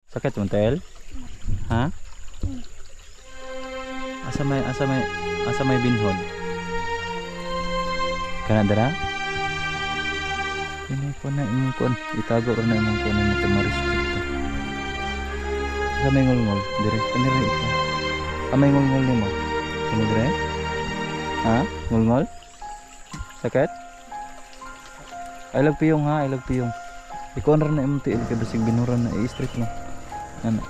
Sakit mo tel? Ha? Asa may binhod? Kana dara? Ini ko na imong kuan, itago ra na imong kuan mo kay ma-restrict. Asa may ngulngol? Dire, kanira ito. Amay ngulngol nimo. Kani dire? Ha? Ngulngol? Sakit? I love piyong ha, I love piyong. Ikaw ra na imong tiil kay basig binuran na i-strict mo. Ano?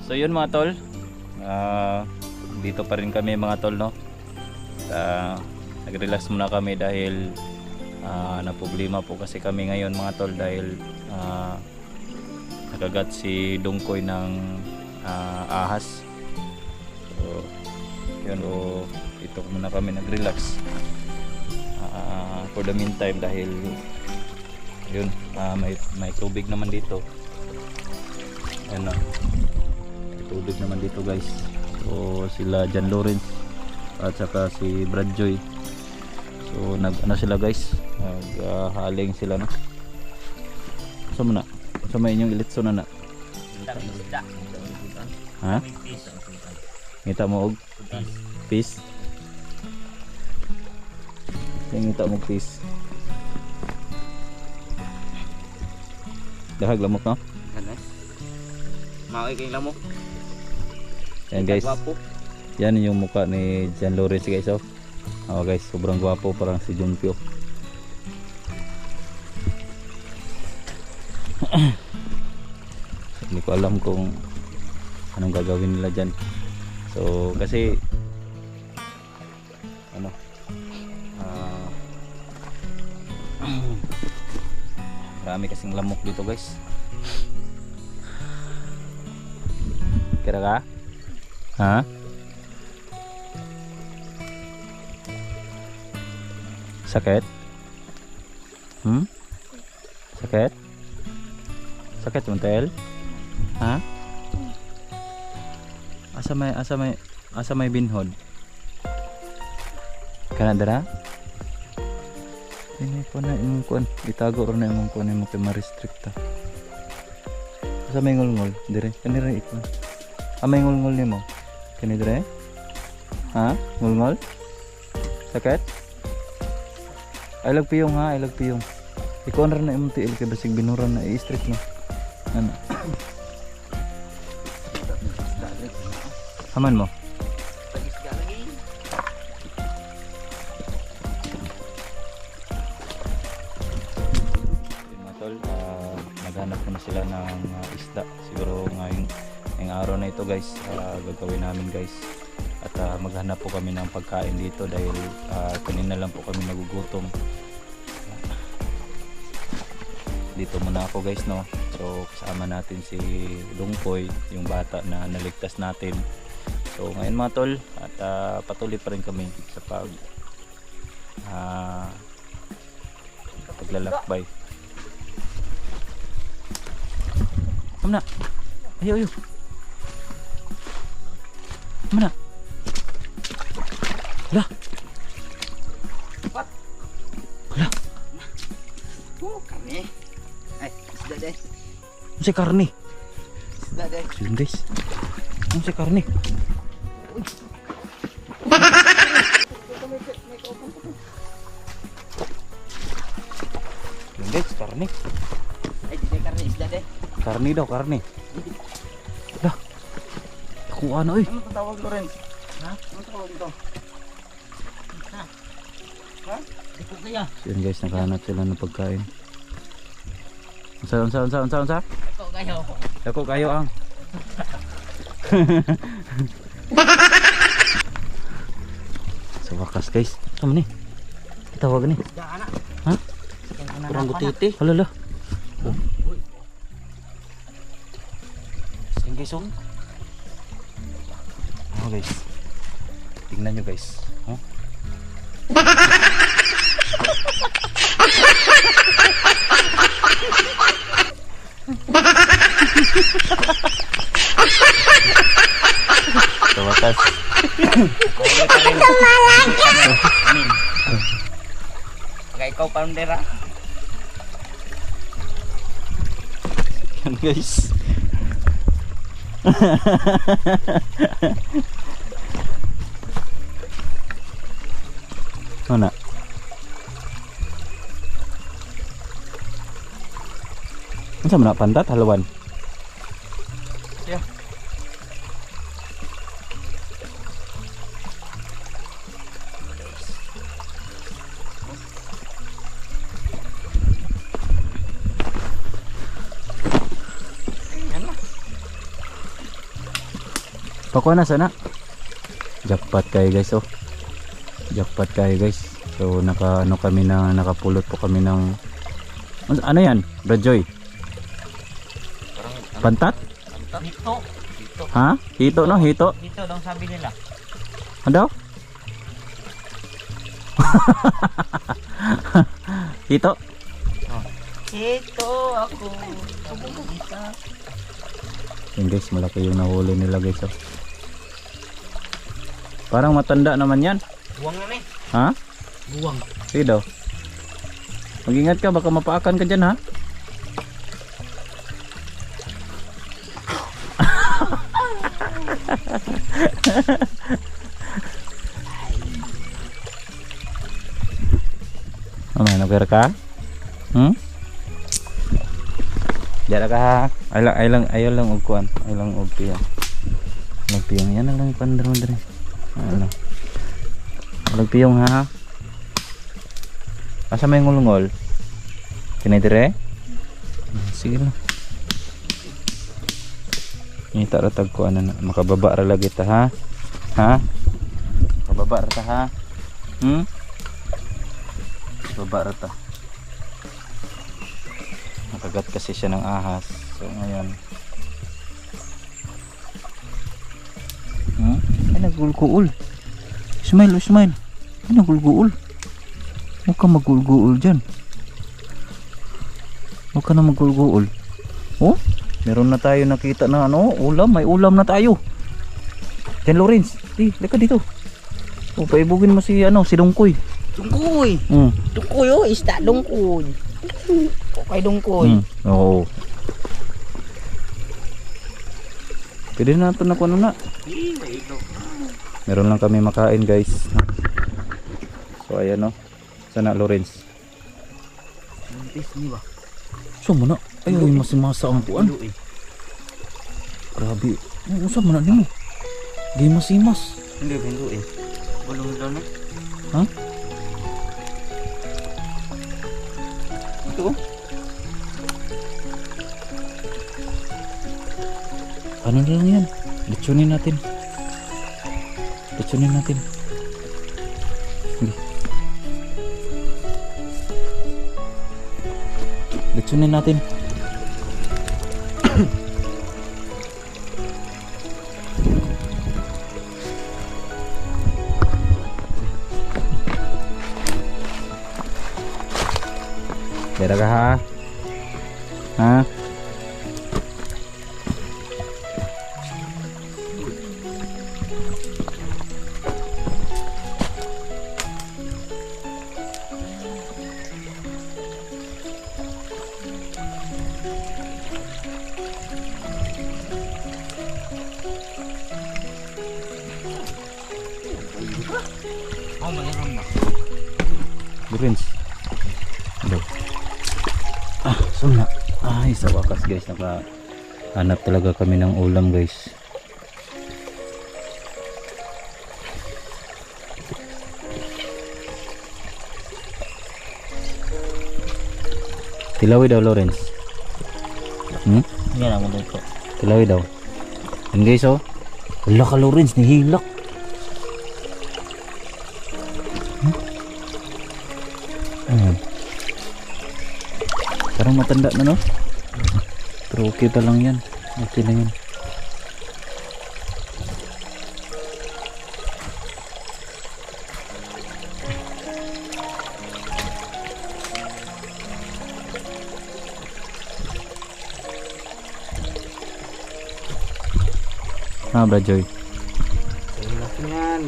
So yun mga tol, dito pa rin kami mga tol, no? Nag-relax muna kami dahil na problema po kasi kami ngayon mga tol dahil nagagat si Dungkoy ng ahas. So yun, dito muna kami nag-relax for the meantime dahil yun, may tubig naman dito. Ano, tubig naman dito guys. So sila John Lawrence at saka si Brad Joy, so ano sila guys, haling sila, no? So muna sa may inyong ilitso na ha? Ngita mo og fish? Ngita mo og fish? Dahag lamok, no? Maoy kay lamok. Yan guys, yan yung mukha ni John Lawrence guys. Oh guys, sobrang gwapo, parang si Junpyo. Hindi ko alam kung anong gagawin nila dyan. So kasi ano, marami kasing lamok dito guys. Kira ka? Ha? Sakit? Sakit? Sakit mo tel? Ha? Asa may binhod? Kana dara? Ini ko na imong kuan, itago ra na imong kuan mo kay ma-restrict ta. Asa may ngulngol? Dire, kanira ito. Amay ngulngol nimo. Kani dire? Ha? Ngulngol? Sakit? I love piyong ha, I love piyong. Ikaw ra na imong tiil kay basig binuran na i-strict mo. Ano? Haman mo. Mga tol, naghanap na sila ng isda. Siguro ngayong araw na ito guys, gagawin namin guys. At maghanap po kami ng pagkain dito dahil kanina lang po kami nagugutom. Dito muna ako guys, no. So kasama natin si Dungkoy, yung bata na naligtas natin. So ngayon mga tol, at patuloy pa rin kami sa paglalakbay. Come na. Ayo. Mana? Lah. Lah. Karne. Ay, isda deh. Si karne. Isda deh. Yun guys. Si karne. Yun guys, karne. Ay, di karne isda deh. Karne daw, karne. Lah. Kung ano eh. Ano tawag Lawrence? Ha? Ano tawag ito? Ha? Ha? Ito kaya. So yun guys, nakahanap sila ng pagkain. Unsa? Ito kayo. Ako kayo ang. Sa wakas guys. Sama ni. Tawag ni. Isda anak. Ha? Kurang gutiti. Halala. Sige guys, Oh guys, tingnan nyo guys. Huh? Sa wakas. Kahit ikaw pounder ah. Yan guys. Mana? Masa mana pantat haluan? Ya. Pakuha na sana. Jackpot kayo guys oh. Jackpot kayo guys. So nakapulot po kami ng ano yan? Brajoy. Pantat? Hito. Hito. Ha? Hito no? Hito? Hito dong sabi nila. Ano? Hito? Hito ako. Isa. Yan guys, malaki yung nahuli nila guys oh. Parang matanda naman yan. Buwang na eh. Ha? Buwang. Sige daw. Mag-ingat ka, baka mapaakan ka dyan ha. Ano, nagpira ka? Diyan ka ha. Ayaw lang ugkuan. Ayaw lang ugpiyang. Nagpiyang yan lang pandaro dre. Ano. Nagpiyang ha. Asa may ngulungol? Kinay dire? Sige lang. Ngita ra tag kuan na makababa ra lagi ta ha. Ha? Makababa ra ta ha. Baba ra ta. Nakagat kasi siya ng ahas. So ngayon. Ay nagulguul. Smile, smile. Ay nagulguul. Huwag ka magulguul dyan. Huwag ka na magulguul. Oh, meron na tayo nakita na ano, ulam. May ulam na tayo. Jan Lawrence, lika dito. Oh, paibugin mo si ano, si Dungkoy. Dungkoy. Dungkoy oh, isda dungkoy. Okay dungkoy. Oo. Pwede na ito na kung ano na. Meron lang kami makain guys. So ayan o. Sana Lawrence. So mana? Ayaw yung masimasa ang kuan. Grabe. Usap mana ni mo? Di masimas. Hindi pindu eh. Bulong doon eh. Ha? Ito oh. Ano na lang yan? Lechonin natin. Lechonin natin. Sige. Lechonin natin. Kira ka ha? Ha? Oh, mayroon na. Lawrence. Hello. Sumna. Ay, sa wakas guys, nakahanap talaga kami ng ulam guys. Tilawi daw Lawrence. Yan ang dito. Tilawi daw. Yan guys oh. Wala ka Lawrence, nihilak. Ayan. Parang matanda na no? Pero okay pa lang yan. Okay lang yan. Ah, Brajoy. Sabi natin yan.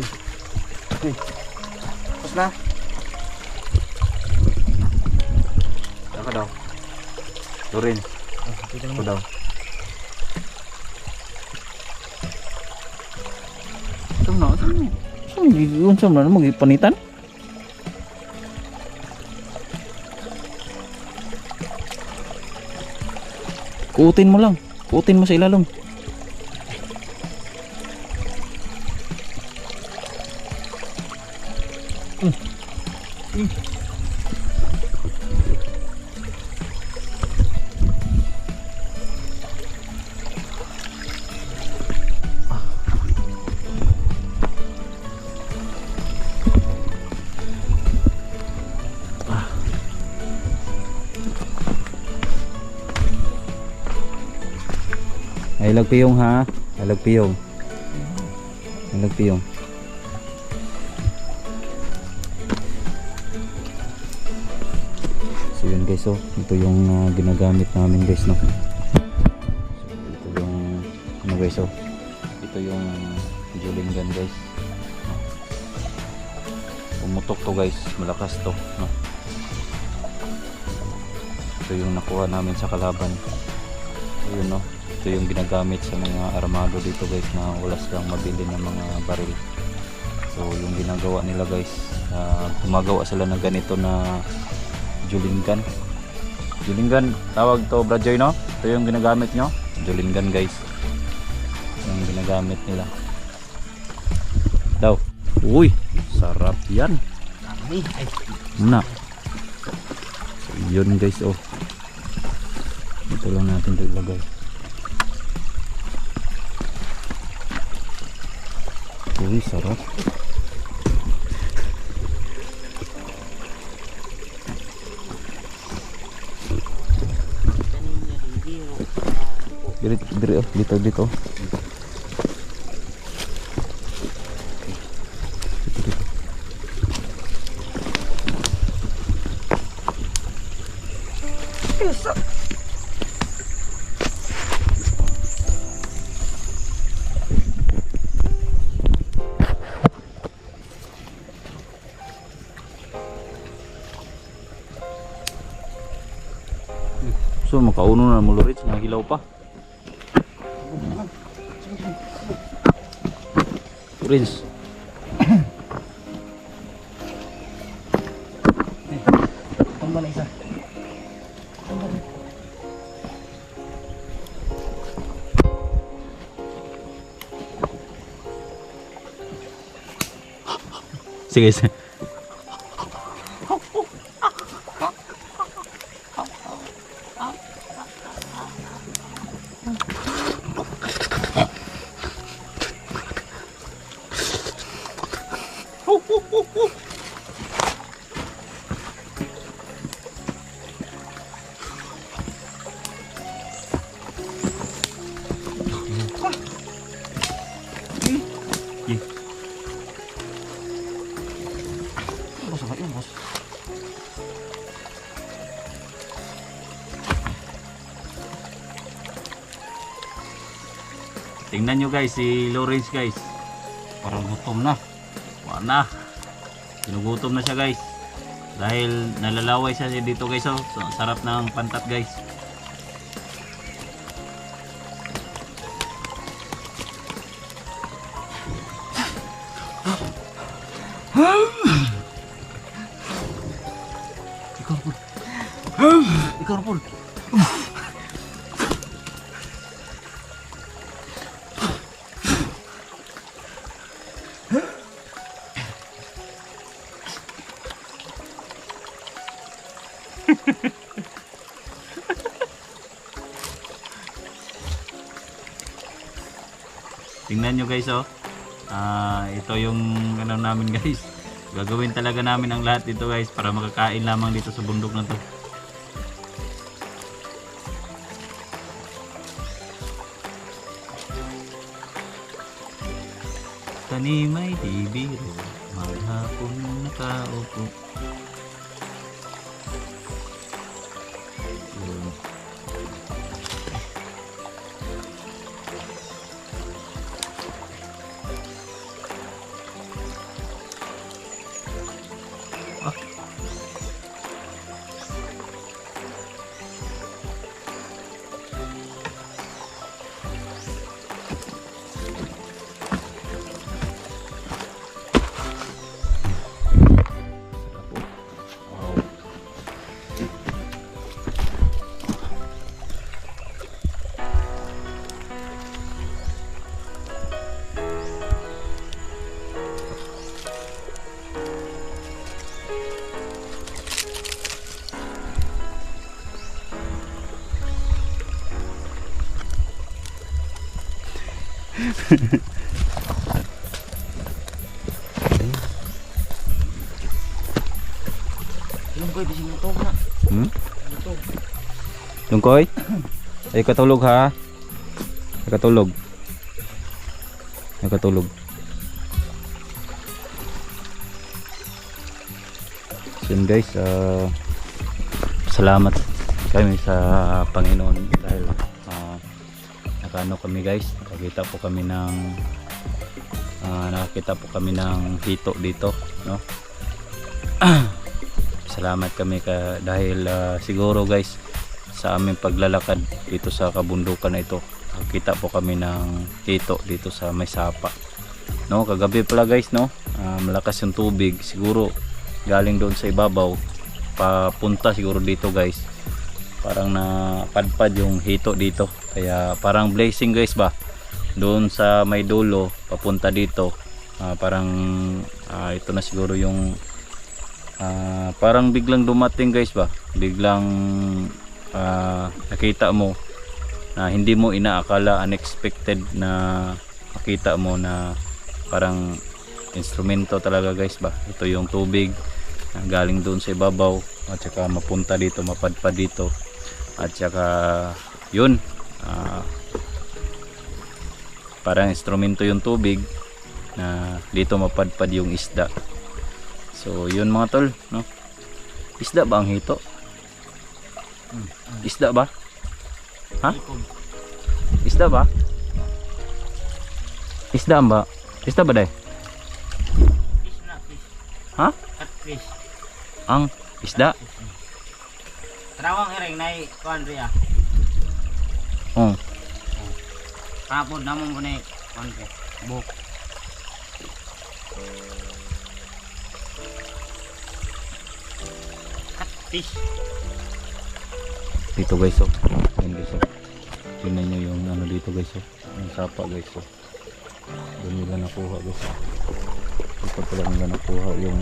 Tapos na. ka daw. Lorin, Dito ako naman. daw. Saan na? Saan na? Magpanitan? Kuutin mo lang. Kuutin mo sa ilalong. Ay lagpiyong ha. Ay lagpiyong. Ay lagpiyong. So yun guys, oh. Ito yung ginagamit namin guys, no. So, ito yung ano guys, oh. Ito yung juling gun guys. Umutok to guys, malakas to, no. Ito yung nakuha namin sa kalaban. Ayun, no. Ito yung ginagamit sa mga armado dito guys na wala silang mabili ng mga baril. So yung ginagawa nila guys, gumagawa sila ng ganito na juling gun. Juling gun tawag to, Brad Joy, no? Ito yung ginagamit nyo, juling gun guys, yung ginagamit nila daw. Uy, sarap yan. Dami. Ay, Na. So, yun guys, oh. Ito lang natin ito ilagay. Uy, sarap. Dito, dito. So makauno na mo Lorit, nahilaw pa. Prince. tamba na isa. Sige, sige. Bos, apa yun, bos? Tingnan nyo guys, si Lawrence guys. Parang gutom na. Wala na. Sinugutom na siya guys. Dahil nalalaway siya dito guys, oh. So, sarap ng pantat guys. Ikaw pun. Tingnan nyo guys, oh. Ito yung ano namin guys. Gagawin talaga namin ang lahat dito guys para makakain lamang dito sa bundok na to. Tanimay di biro, maghapon nakaupo. Yun. Yung ko'y bising mo to na. Hmm? Ito. Tungkoy? Ay katulog ha. Ay katulog. Ay katulog. So yun guys, salamat kami sa Panginoon dahil nakano kami guys, nakakita po kami ng hito dito, no? Salamat kami dahil siguro guys sa aming paglalakad dito sa kabundukan na ito, nakita po kami ng hito dito sa may sapa, no? Kagabi pala guys, no? Malakas yung tubig, siguro galing doon sa ibabaw papunta siguro dito guys, parang napadpad yung hito dito, kaya parang blessing guys ba, doon sa may dulo papunta dito, parang ito na siguro yung parang biglang dumating guys ba, biglang nakita mo na hindi mo inaakala, unexpected na makita mo na parang instrumento talaga guys ba. Ito yung tubig na galing doon sa ibabaw at saka mapunta dito, mapadpad dito, at saka yun, parang instrumento yung tubig na dito mapadpad yung isda. So yun mga tol, no? Isda ba ang hito? Isda ba? Ha? Isda ba? Isda ba? Isda ba day? Fish na, fish. Ha? Catfish. Ang isda? Tarawang hereng na kuan riya. Oh. Kapod namon ko na kuan ke. Buk. Catfish. Dito guys, oh. Yan guys, oh. Tingnan nyo yung ano dito guys, oh. Yung sapa guys, oh. Doon nila nakuha guys. Dito pala nila nakuha yung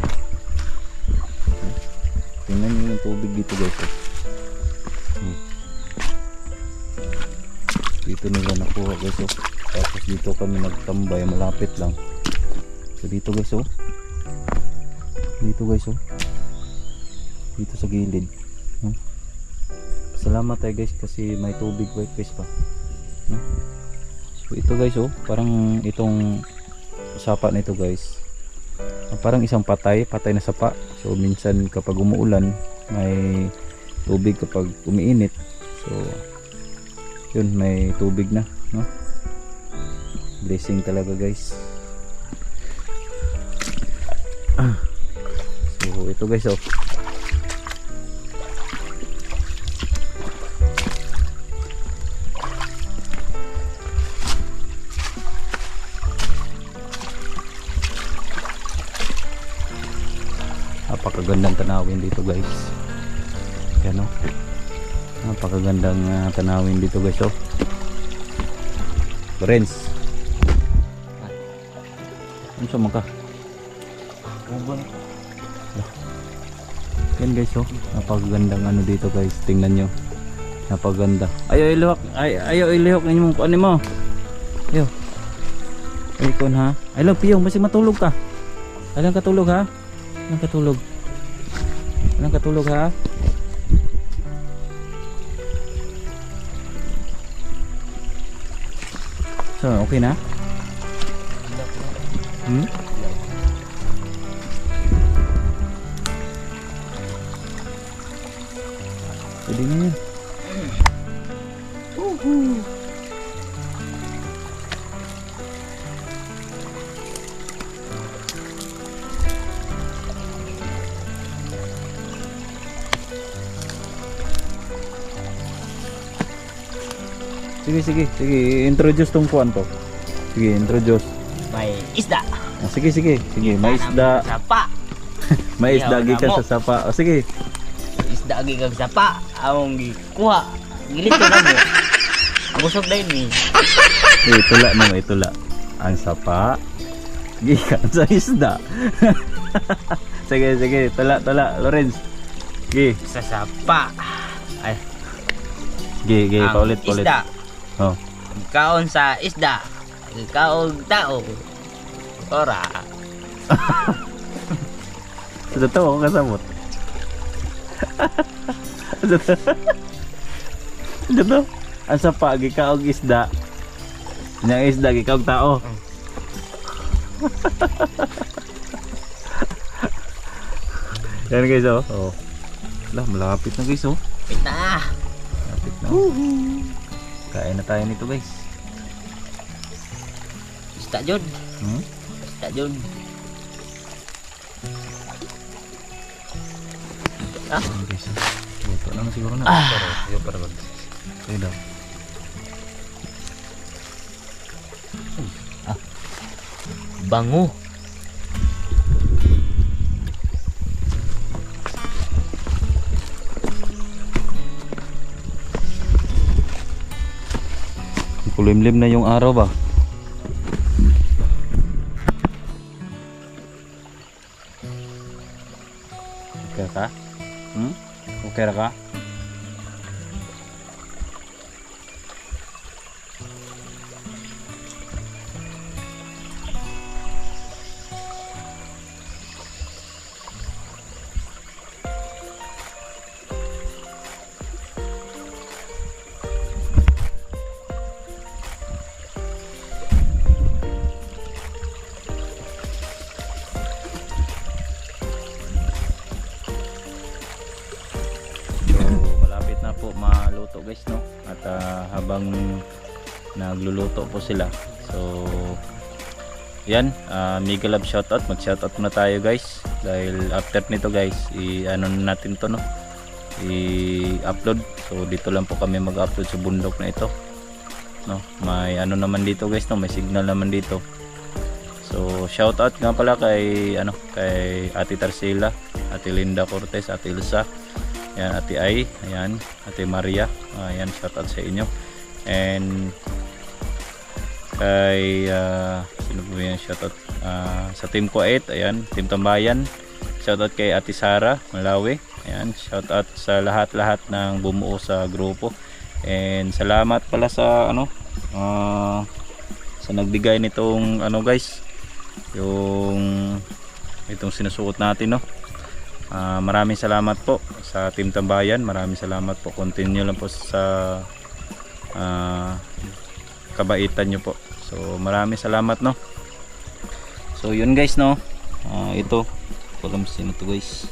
tingnan nyo yung tubig dito guys, oh. Dito nila nakuha guys, oh. Tapos dito kami nagtambay, malapit lang. So dito guys, oh. Dito guys, oh. Dito sa gilid, no? Salamat tayo guys kasi may tubig guys pa, no? So ito guys, oh, parang itong sapa na ito guys, parang isang patay na sapa. So minsan kapag umuulan may tubig, kapag umiinit so yun, may tubig na, no? Blessing talaga guys. So ito guys, oh. Napakagandang tanawin dito guys. Yan, oh. Napakagandang tanawin dito guys, oh. Lorenz, ano sa mga ka? Ubon. Yan guys, oh. Napakagandang ano dito guys. Tingnan nyo, napakaganda. Ayaw ilihok, ayaw ilihok ng mong kuan mo. Ayaw. Ay kon ha. Ay lang piyong, masig matulog ka. Ay lang katulog ha. Walang katulog. Walang katulog ha. So, okay na? Hmm? Pwede na yan. Sige, introduce tong kuan to. Sige, introduce. May isda. Sige, may isda. Sapa. May isda gikan sa sapa. O sige. Isda gikan sa sapa. Among gikuha. Gilito na mo. Busog dahil ni. Itula na mo, itula. Ang sapa gikan sa isda. Sige, tula, Lorenz. Sige. Sa sapa. Ay. Sige, paulit. Isda. Oh. Kaon sa isda. Ikaw tao. Ora. Ano to? Ako kasabot. Ano to? Ano to? Asa pa, gikaog isda. Yang isda, gikaog tao. Yan guys, oh. Oh. Wala, malapit na guys, oh. Pita. Malapit na. Kain na tayo nito guys. Isda jud. Hmm? Isda jud. Ayan guys, oh. Luto naman siguro na. Para mag. Kayo daw. Bango. Kulimlim na yung araw ba? Okay ka? Hmm? Okay ra ka? Malapit na po maluto guys, no? At habang nagluluto po sila, so yan, mega love shoutout, mag shoutout muna tayo guys, dahil after nito guys, i-ano na natin to, no? I-upload. So dito lang po kami mag-upload sa bundok na ito, no? May ano naman dito guys, no? May signal naman dito. So shoutout nga pala kay kay Ate Tarsila, Ate Linda Cortez, Ate Elsa, ayan, Ate Ay, ayan, Ate Maria, ayan, shoutout sa inyo. And kay sino po yan, shoutout sa team ko 8, ayan, Team Tambayan. Shoutout kay Ate Sara Malawi, ayan, shoutout sa lahat-lahat ng bumuo sa grupo. And salamat pala sa sa nagbigay nitong guys, yung itong sinusuot natin, no? Maraming salamat po sa Team Tambayan, maraming salamat po, continue lang po sa kabaitan nyo po. So maraming salamat, no? So yun guys, no? Ito, alam sino to guys.